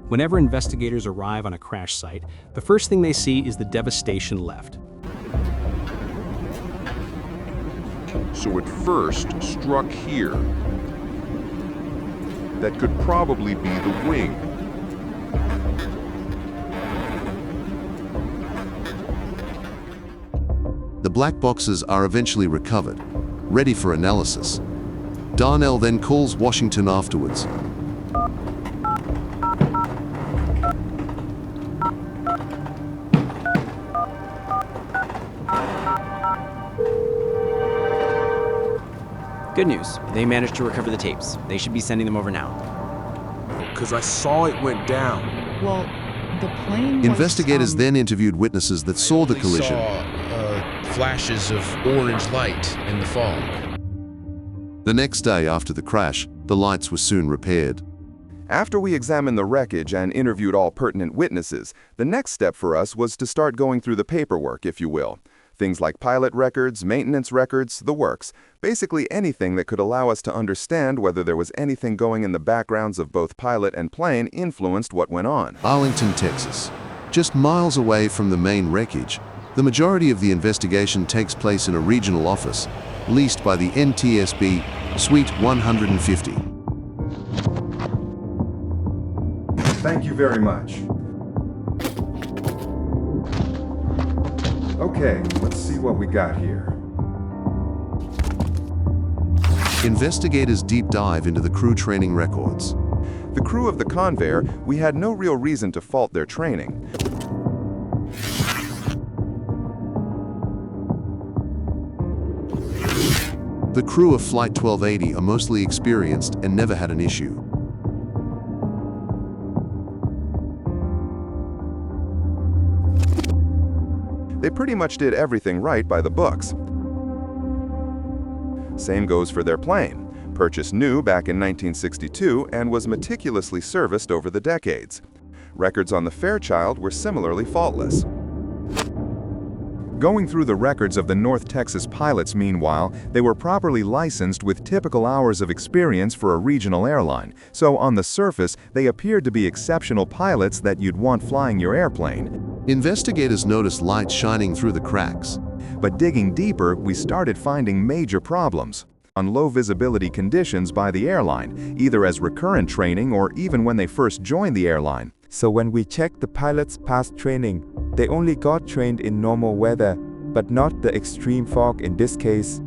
Speaker 4: Whenever investigators arrive on a crash site, the first thing they see is the devastation left.
Speaker 25: So it first struck here. That could probably be the wing.
Speaker 1: The black boxes are eventually recovered, ready for analysis. Darnell then calls Washington afterwards.
Speaker 19: Good news. They managed to recover the tapes. They should be sending them over now.
Speaker 26: Because I saw it went down.
Speaker 7: Well, the plane was,
Speaker 1: Investigators then interviewed witnesses that saw the collision.
Speaker 26: Flashes of orange light in the fog.
Speaker 1: The next day after the crash, the lights were soon repaired.
Speaker 25: After we examined the wreckage and interviewed all pertinent witnesses, the next step for us was to start going through the paperwork, if you will. Things like pilot records, maintenance records, the works. Basically anything that could allow us to understand whether there was anything going in the backgrounds of both pilot and plane influenced what went on.
Speaker 1: Arlington, Texas. Just miles away from the main wreckage, the majority of the investigation takes place in a regional office, leased by the NTSB, Suite 150.
Speaker 25: Thank you very much. Okay, let's see what we got here.
Speaker 1: Investigators deep dive into the crew training records.
Speaker 25: The crew of the Convair, we had no real reason to fault their training.
Speaker 1: The crew of Flight 1280 are mostly experienced and never had an issue.
Speaker 25: They pretty much did everything right by the books. Same goes for their plane, purchased new back in 1962 and was meticulously serviced over the decades. Records on the Fairchild were similarly faultless. Going through the records of the North Texas pilots, meanwhile, they were properly licensed with typical hours of experience for a regional airline, so on the surface, they appeared to be exceptional pilots that you'd want flying your airplane.
Speaker 1: Investigators noticed lights shining through the cracks.
Speaker 25: But digging deeper, we started finding major problems on low visibility conditions by the airline, either as recurrent training or even when they first joined the airline.
Speaker 17: So when we checked the pilots' past training, they only got trained in normal weather, but not the extreme fog in this case.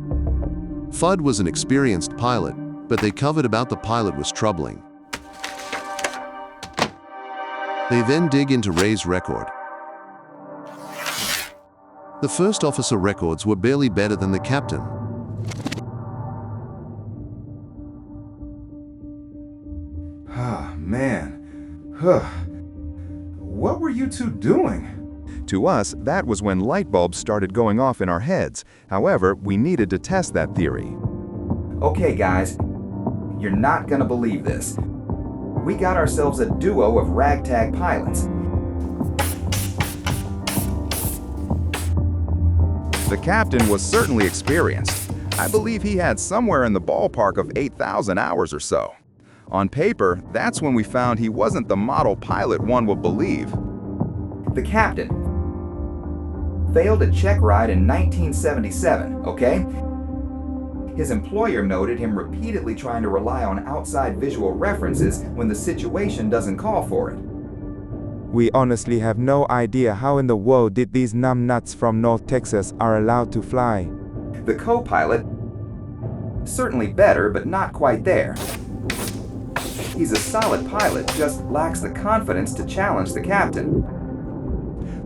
Speaker 1: Fudd was an experienced pilot, but they covered about the pilot was troubling. They then dig into Ray's record. The first officer records were barely better than the captain.
Speaker 25: Ah, man. What were you two doing? To us, that was when light bulbs started going off in our heads. However, we needed to test that theory.
Speaker 8: Okay, guys. You're not gonna believe this. We got ourselves a duo of ragtag pilots.
Speaker 25: The captain was certainly experienced. I believe he had somewhere in the ballpark of 8,000 hours or so. On paper, that's when we found he wasn't the model pilot one would believe.
Speaker 8: The captain failed a check ride in 1977, okay? His employer noted him repeatedly trying to rely on outside visual references when the situation doesn't call for it.
Speaker 17: We honestly have no idea how in the world did these numbnuts from North Texas are allowed to fly.
Speaker 8: The co-pilot, certainly better, but not quite there. He's a solid pilot, just lacks the confidence to challenge the captain.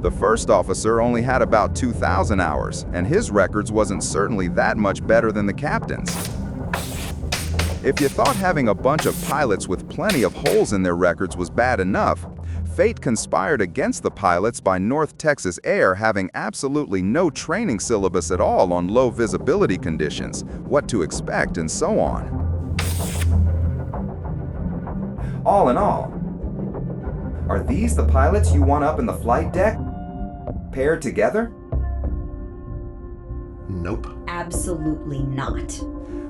Speaker 25: The first officer only had about 2,000 hours, and his records wasn't certainly that much better than the captain's. If you thought having a bunch of pilots with plenty of holes in their records was bad enough, fate conspired against the pilots by North Texas Air having absolutely no training syllabus at all on low visibility conditions, what to expect, and so on.
Speaker 8: All in all, are these the pilots you want up in the flight deck? Paired together?
Speaker 1: Nope.
Speaker 5: Absolutely not.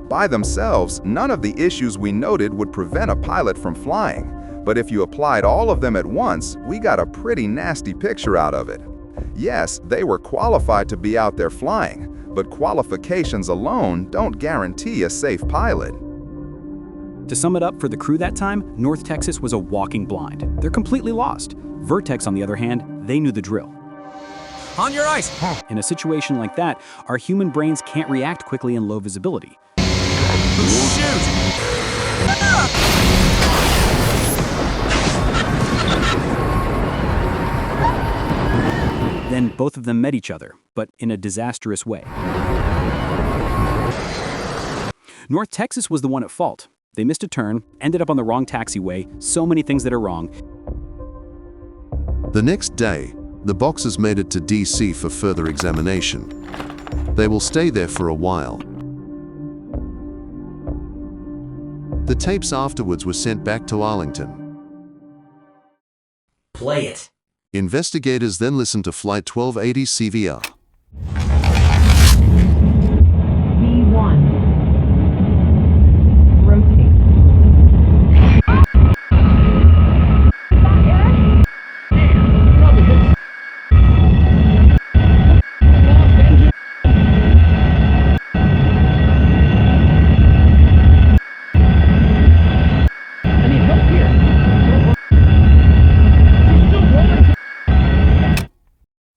Speaker 25: By themselves, none of the issues we noted would prevent a pilot from flying. But if you applied all of them at once, we got a pretty nasty picture out of it. Yes, they were qualified to be out there flying, but qualifications alone don't guarantee a safe pilot.
Speaker 4: To sum it up for the crew that time, North Texas was a walking blind. They're completely lost. Vertex, on the other hand, they knew the drill.
Speaker 3: On your ice!
Speaker 4: In a situation like that, our human brains can't react quickly in low visibility.
Speaker 3: Shoot!
Speaker 4: Then both of them met each other, but in a disastrous way. North Texas was the one at fault. They missed a turn, ended up on the wrong taxiway, so many things that are wrong.
Speaker 1: The next day, the boxers made it to DC for further examination. They will stay there for a while. The tapes afterwards were sent back to Arlington.
Speaker 21: Play it.
Speaker 1: Investigators then listened to Flight 1280 CVR.
Speaker 7: V1. Rotate.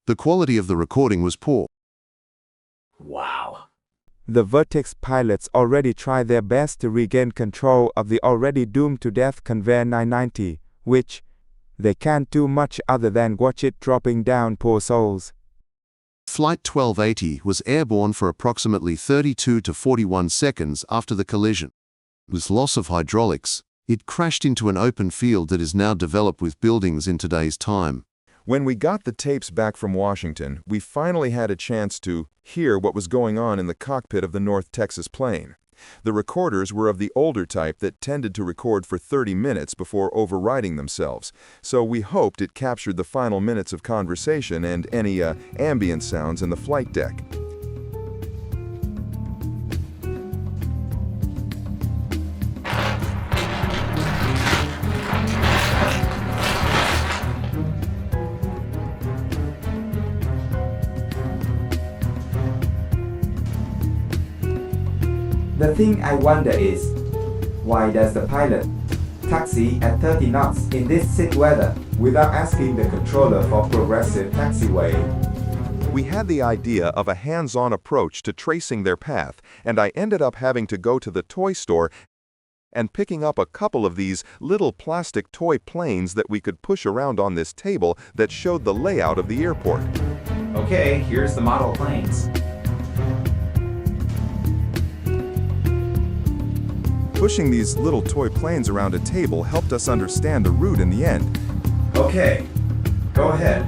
Speaker 1: The quality of the recording was poor.
Speaker 21: Wow.
Speaker 17: The Vertex pilots already tried their best to regain control of the already doomed to death Convair 990, which they can't do much other than watch it dropping down, poor souls.
Speaker 1: Flight 1280 was airborne for approximately 32 to 41 seconds after the collision. With loss of hydraulics, it crashed into an open field that is now developed with buildings in today's time.
Speaker 25: When we got the tapes back from Washington, we finally had a chance to hear what was going on in the cockpit of the North Texas plane. The recorders were of the older type that tended to record for 30 minutes before overwriting themselves, so we hoped it captured the final minutes of conversation and any ambient sounds in the flight deck.
Speaker 8: The thing I wonder is, why does the pilot taxi at 30 knots in this sick weather without asking the controller for progressive taxiway?
Speaker 25: We had the idea of a hands-on approach to tracing their path, and I ended up having to go to the toy store and picking up a couple of these little plastic toy planes that we could push around on this table that showed the layout of the airport.
Speaker 8: Okay, here's the model planes.
Speaker 25: Pushing these little toy planes around a table helped us understand the route in the end.
Speaker 8: Okay, go ahead.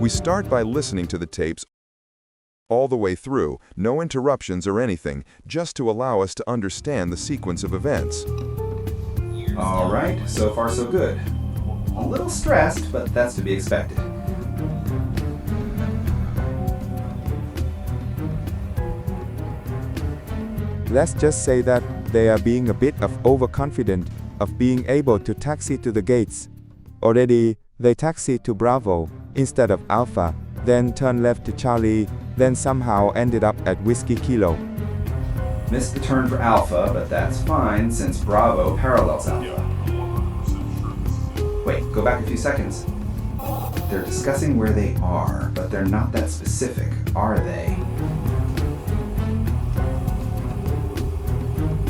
Speaker 25: We start by listening to the tapes all the way through, no interruptions or anything, just to allow us to understand the sequence of events.
Speaker 8: All right, so far so good. A little stressed, but that's to be expected.
Speaker 17: Let's just say that they are being a bit of overconfident of being able to taxi to the gates. Already, they taxied to Bravo instead of Alpha, then turned left to Charlie, then somehow ended up at Whiskey Kilo.
Speaker 8: Missed the turn for Alpha, but that's fine since Bravo parallels Alpha. Wait, go back a few seconds. They're discussing where they are, but they're not that specific, are they?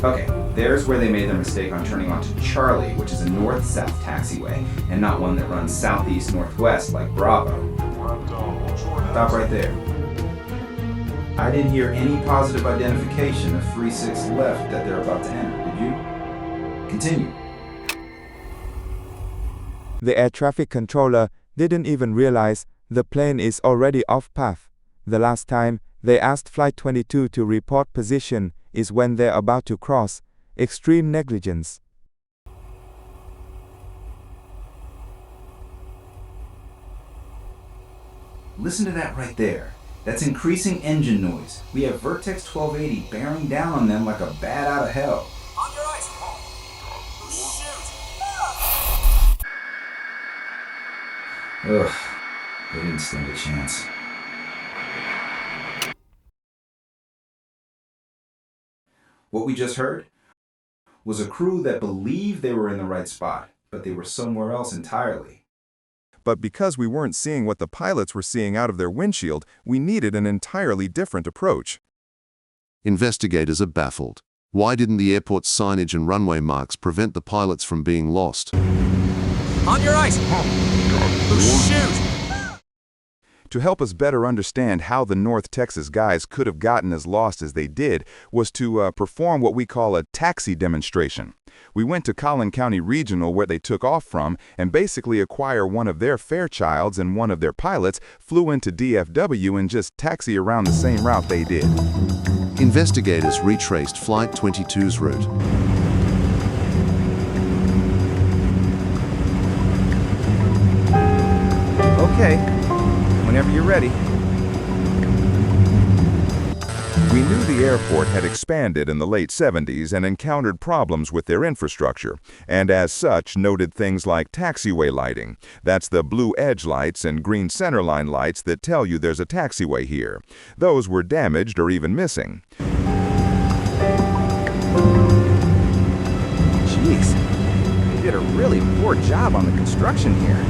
Speaker 8: Okay, there's where they made their mistake on turning onto Charlie, which is a north-south taxiway, and not one that runs southeast-northwest like Bravo. Stop right there. I didn't hear any positive identification of 36 left that they're about to enter, did you? Continue.
Speaker 17: The air traffic controller didn't even realize the plane is already off path. The last time they asked Flight 22 to report position is when they're about to cross. Extreme negligence.
Speaker 8: Listen to that right there. That's increasing engine noise. We have Vertex 1280 bearing down on them like a bat out of hell.
Speaker 21: On your ice. Shoot.
Speaker 8: Ugh, they didn't stand a chance. What we just heard was a crew that believed they were in the right spot, but they were somewhere else entirely.
Speaker 25: But because we weren't seeing what the pilots were seeing out of their windshield, we needed an entirely different approach.
Speaker 1: Investigators are baffled. Why didn't the airport's signage and runway marks prevent the pilots from being lost?
Speaker 21: On your ice. Shoot.
Speaker 25: To help us better understand how the North Texas guys could have gotten as lost as they did was to perform what we call a taxi demonstration. We went to Collin County Regional where they took off from and basically acquire one of their Fairchilds and one of their pilots flew into DFW and just taxi around the same route they did.
Speaker 1: Investigators retraced Flight 22's route.
Speaker 8: Okay, whenever you're ready.
Speaker 25: We knew the airport had expanded in the late 70s and encountered problems with their infrastructure, and as such noted things like taxiway lighting. That's the blue edge lights and green centerline lights that tell you there's a taxiway here. Those were damaged or even missing.
Speaker 8: Jeez, they did a really poor job on the construction here.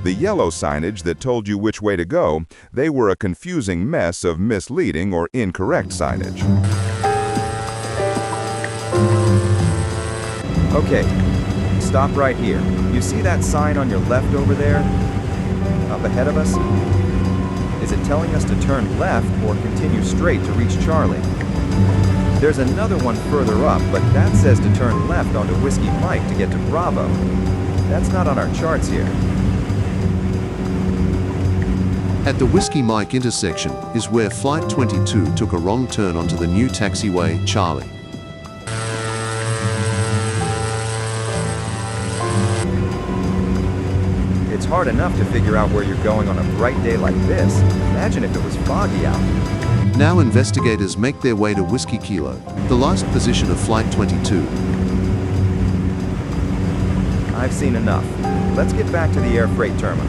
Speaker 25: The yellow signage that told you which way to go, they were a confusing mess of misleading or incorrect signage.
Speaker 8: Okay, stop right here. You see that sign on your left over there? Up ahead of us? Is it telling us to turn left or continue straight to reach Charlie? There's another one further up, but that says to turn left onto Whiskey Mike to get to Bravo. That's not on our charts here.
Speaker 1: At the Whiskey Mike intersection is where Flight 22 took a wrong turn onto the new taxiway, Charlie.
Speaker 8: It's hard enough to figure out where you're going on a bright day like this. Imagine if it was foggy out.
Speaker 1: Now investigators make their way to Whiskey Kilo, the last position of Flight 22.
Speaker 8: I've seen enough. Let's get back to the air freight terminal.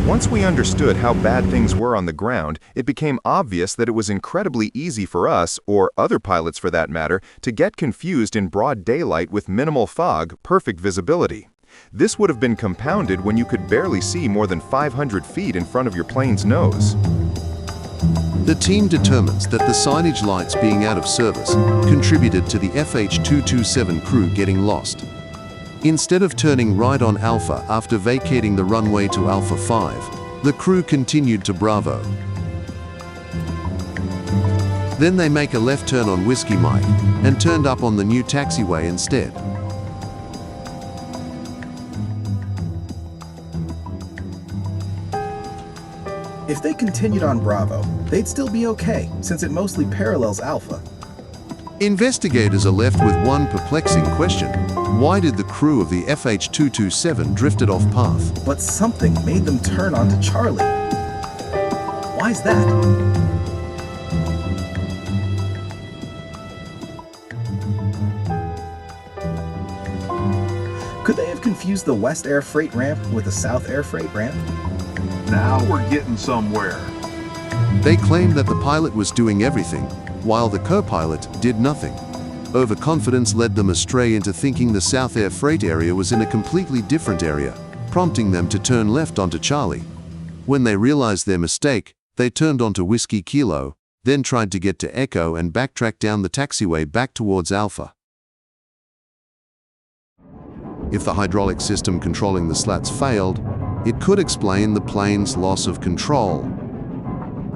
Speaker 25: Once we understood how bad things were on the ground, it became obvious that it was incredibly easy for us, or other pilots for that matter, to get confused in broad daylight with minimal fog, perfect visibility. This would have been compounded when you could barely see more than 500 feet in front of your plane's nose.
Speaker 1: The team determines that the signage lights being out of service contributed to the FH227 crew getting lost. Instead of turning right on Alpha after vacating the runway to Alpha 5, the crew continued to Bravo. Then they make a left turn on Whiskey Mike and turned up on the new taxiway instead.
Speaker 10: If they continued on Bravo, they'd still be okay, since it mostly parallels Alpha.
Speaker 1: Investigators are left with one perplexing question. Why did the crew of the FH227 drifted off path?
Speaker 10: But something made them turn onto Charlie. Why's that? Could they have confused the West Air Freight ramp with the South Air Freight ramp?
Speaker 11: Now we're getting somewhere.
Speaker 1: They claim that the pilot was doing everything, while the co-pilot did nothing. Overconfidence led them astray into thinking the South Air Freight area was in a completely different area, prompting them to turn left onto Charlie. When they realized their mistake, They turned onto Whiskey Kilo, then tried to get to Echo and backtrack down the taxiway back towards Alpha. If the hydraulic system controlling the slats failed, it could explain the plane's loss of control.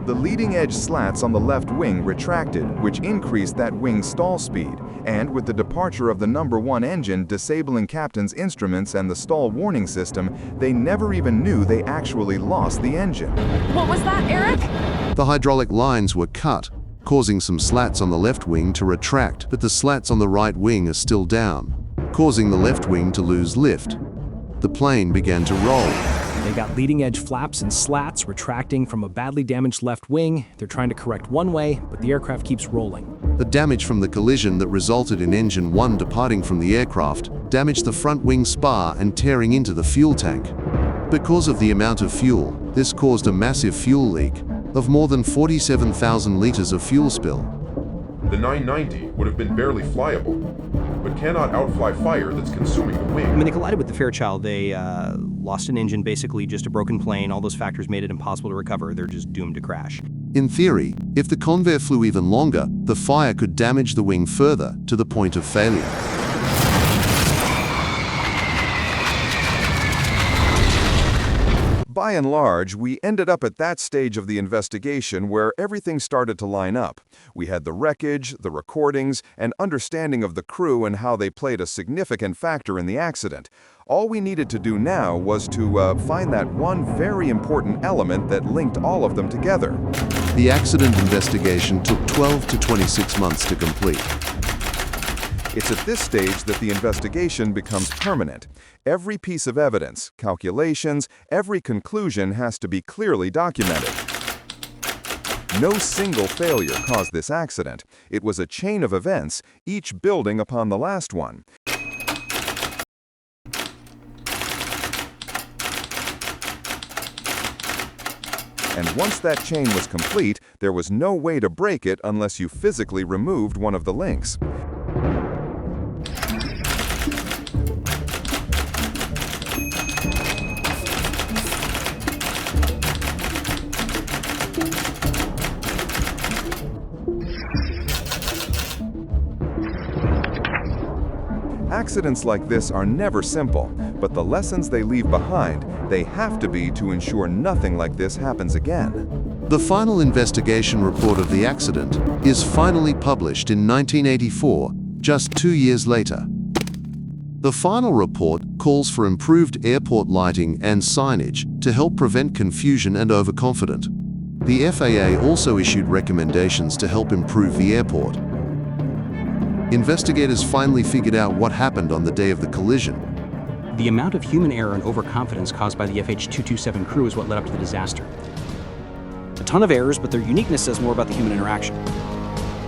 Speaker 25: The leading edge slats on the left wing retracted, which increased that wing's stall speed, and with the departure of the number 1 engine disabling captain's instruments and the stall warning system, they never even knew they actually lost the engine.
Speaker 12: What was that, Eric?
Speaker 1: The hydraulic lines were cut, causing some slats on the left wing to retract, but the slats on the right wing are still down, causing the left wing to lose lift. The plane began to roll.
Speaker 4: They got leading-edge flaps and slats retracting from a badly damaged left wing. They're trying to correct one way, but the aircraft keeps rolling.
Speaker 1: The damage from the collision that resulted in Engine 1 departing from the aircraft damaged the front wing spar and tearing into the fuel tank. Because of the amount of fuel, this caused a massive fuel leak of more than 47,000 liters of fuel spill.
Speaker 13: The 990 would have been barely flyable, but cannot outfly fire that's consuming the wing.
Speaker 19: When they collided with the Fairchild, they lost an engine, basically just a broken plane. All those factors made it impossible to recover. They're just doomed to crash.
Speaker 1: In theory, if the convair flew even longer, the fire could damage the wing further to the point of failure.
Speaker 25: By and large, we ended up at that stage of the investigation where everything started to line up. We had the wreckage, the recordings, and understanding of the crew and how they played a significant factor in the accident. All we needed to do now was to find that one very important element that linked all of them together.
Speaker 1: The accident investigation took 12 to 26 months to complete.
Speaker 25: It's at this stage that the investigation becomes permanent. Every piece of evidence, calculations, every conclusion has to be clearly documented. No single failure caused this accident. It was a chain of events, each building upon the last one. And once that chain was complete, there was no way to break it unless you physically removed one of the links. Accidents like this are never simple, but the lessons they leave behind, they have to be to ensure nothing like this happens again.
Speaker 1: The final investigation report of the accident is finally published in 1984, just 2 years later. The final report calls for improved airport lighting and signage to help prevent confusion and overconfidence. The FAA also issued recommendations to help improve the airport. Investigators finally figured out what happened on the day of the collision.
Speaker 4: The amount of human error and overconfidence caused by the FH227 crew is what led up to the disaster. A ton of errors, but their uniqueness says more about the human interaction.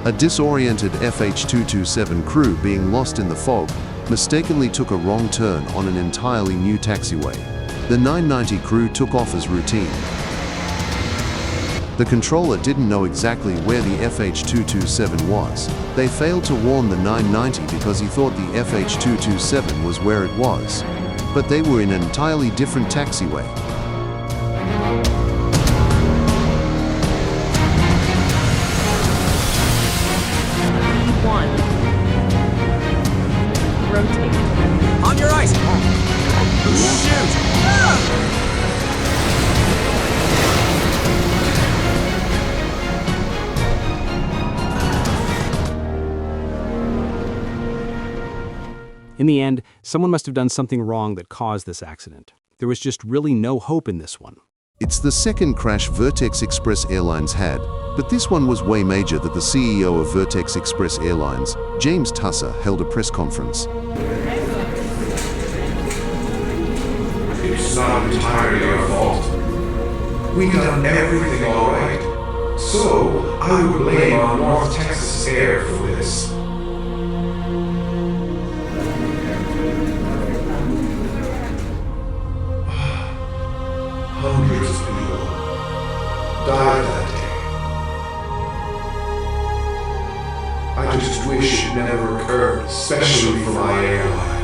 Speaker 1: A disoriented FH227 crew being lost in the fog mistakenly took a wrong turn on an entirely new taxiway. The 990 crew took off as routine. The controller didn't know exactly where the FH227 was. They failed to warn the 990 because he thought the FH227 was where it was. But they were in an entirely different taxiway.
Speaker 12: B1. Rotate.
Speaker 19: On your ice! Shoot!
Speaker 4: In the end, someone must have done something wrong that caused this accident. There was just really no hope in this one.
Speaker 1: It's the second crash Vertex Express Airlines had, but this one was way major that the CEO of Vertex Express Airlines, James Tusser, held a press conference.
Speaker 13: It's not entirely our fault. We've done everything all right. So, I would blame our North Texas Air for this. Hundreds of people died that day. I just wish it never occurred, especially for my airline.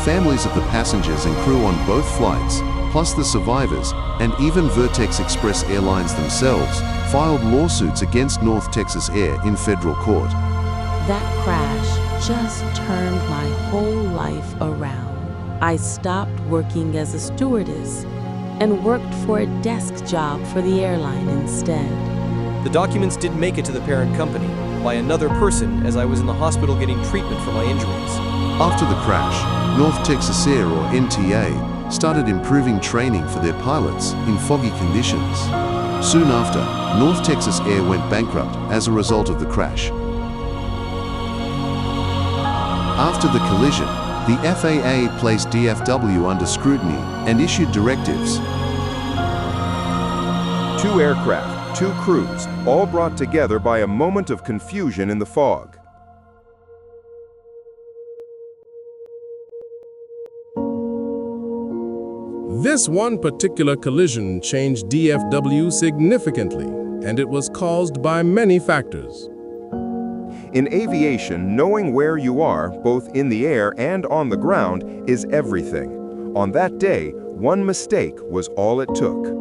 Speaker 1: Families of the passengers and crew on both flights plus the survivors, and even Vertex Express Airlines themselves, filed lawsuits against North Texas Air in federal court.
Speaker 2: That crash just turned my whole life around. I stopped working as a stewardess and worked for a desk job for the airline instead.
Speaker 14: The documents did make it to the parent company by another person as I was in the hospital getting treatment for my injuries.
Speaker 1: After the crash, North Texas Air, or NTA, started improving training for their pilots in foggy conditions. Soon after, North Texas Air went bankrupt as a result of the crash. After the collision, the FAA placed DFW under scrutiny and issued directives.
Speaker 25: 2 aircraft, 2 crews, all brought together by a moment of confusion in the fog.
Speaker 26: This one particular collision changed DFW significantly, and it was caused by many factors.
Speaker 25: In aviation, knowing where you are, both in the air and on the ground, is everything. On that day, one mistake was all it took.